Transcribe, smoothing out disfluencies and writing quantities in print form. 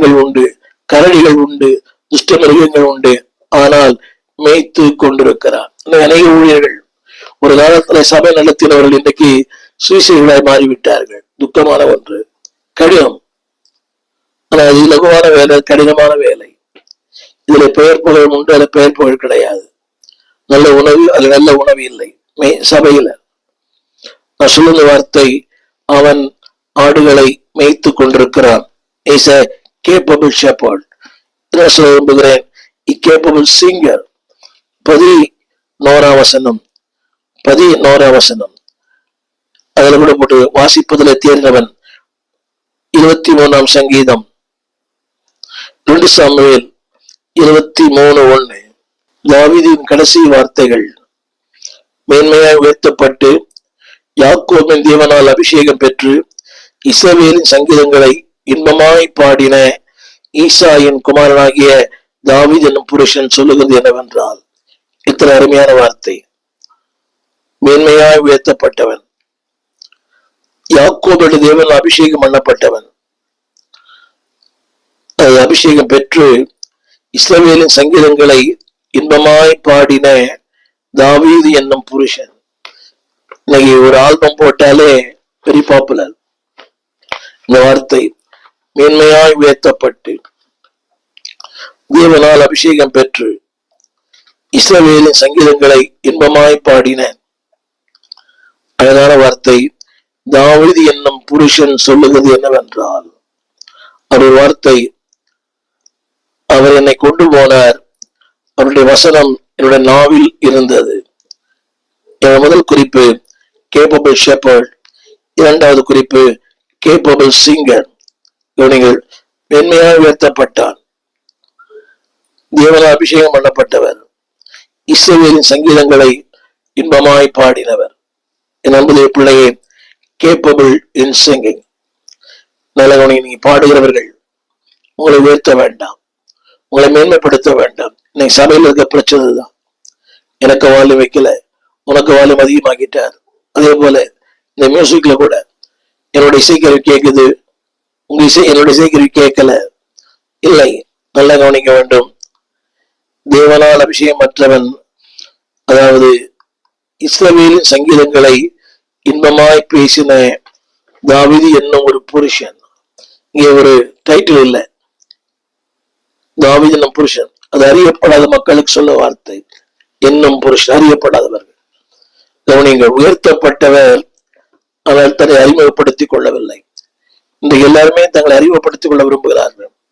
சிங்கங்கள் உண்டு, கரடிகள் உண்டு, துஷ்ட மிருகங்கள் உண்டு, ஆனால் மேய்த்து கொண்டிருக்கிறார். அநேக ஊழியர்கள் ஒரு காலத்துல சபை நடத்தினவர்கள் இன்றைக்கு சுவிசேஷகர்களாய் மாறிவிட்டார்கள். துக்கமான ஒன்று, கடினம். ஆனால் இது லகுவான வேலை, கடினமான வேலை. இதுல பெயர் புகழ் உண்டு, அதுல பெயர் புகழ் கிடையாது. நல்ல உணவு, அது நல்ல உணவு இல்லை சபையில. நான் சொல்லுங்க வார்த்தை, அவன் ஆடுகளை மேய்த்து கொண்டிருக்கிறான். Is a capable shepherd. நான் சொல்ல விரும்புகிறேன், capable singer. 11 வசனம் அதுல கூட போட்டு வாசிப்பதில் தேர்ந்தவன். 23 சங்கீதம் 2 சாமுவேல் 23:1. தாவீதின் கடைசி வார்த்தைகள். மேன்மையாய் உயர்த்தப்பட்டு யாக்கோபின் தேவனால் அபிஷேகம் பெற்று இஸ்ரவேலின் சங்கீதங்களை இன்பமாய் பாடின ஈசாயின் குமாரனாகிய தாவீது என்னும் புருஷன் சொல்லுகிறது என்னவென்றால், இத்தனை அருமையான வார்த்தை. மேன்மையாய் உயர்த்தப்பட்டவன், யாக்கோபு தேவன் அபிஷேகம் பண்ணப்பட்டவன், அபிஷேகம் பெற்று இஸ்ரவேலின் சங்கீதங்களை இன்பமாய் பாடின தாவீது என்னும் புருஷன். இன்னைக்கு ஒரு ஆல்பம் போட்டாலே வெரி பாப்புலர். இந்த வார்த்தை மேன்மையாய் உயர்த்தப்பட்டு தேவனால் அபிஷேகம் பெற்று இஸ்ரவேலின் சங்கீதங்களை இன்பமாய் பாடின அழகான வார்த்தை. தாவீது என்னும் புருஷன் சொல்லுகிறது என்னவென்றால், அவர் வார்த்தை, அவர் என்னை கொண்டு போனார், அவருடைய வசனம் என்னுடைய நாவில் இருந்தது. முதல் குறிப்பு கேப்பபிள் ஷெப்பர்ட், இரண்டாவது குறிப்பு கேப்பபிள் சிங்கர். இவர்கள் மென்மையாக உயர்த்தப்பட்டார், தேவனால் அபிஷேகம் பண்ணப்பட்டவர், இஸ்ரவேலின் சங்கீதங்களை இன்பமாய் பாடினவர். என் அன்புடைய பிள்ளையே, கேப்பபிள் இன் சிங்கிங். நல்லவனை நீங்க பாடுகிறவர்கள் உங்களை உயர்த்த வேண்டாம், உங்களை மேன்மைப்படுத்த வேண்டாம். இன்னைக்கு சபையில் இருக்க பிரச்சனை தான், எனக்கு வால்யூம் வைக்கல, உனக்கு வால்யூம் அதிகமாக்கிட்டார். அதே போல இந்த மியூசிக்ல கூட என்னுடைய இசைக்கருவி கேட்குது, உங்க என்னுடைய இசைக்கருவி கேட்கல. இல்லை, நல்லா கவனிக்க வேண்டும். தேவனால் அபிஷேகம் மற்றவன், அதாவது இஸ்ரவேலின் சங்கீதங்களை இன்பமாய் பேசின தாவீது என்னும் ஒரு புருஷன். இங்கே ஒரு டைட்டில் இல்லை, தாவீது என்னும் புருஷன். அது அறியப்படாத மக்களுக்கு சொல்ல வார்த்தை, என்னும் புருஷன், அறியப்படாதவர்கள். கவனிங்கள், உயர்த்தப்பட்டவர் ஆனால் தன்னை அறிமுகப்படுத்திக் கொள்ளவில்லை. இந்த எல்லாருமே தங்களை அறிமுகப்படுத்திக் கொள்ள விரும்புகிறார்கள்.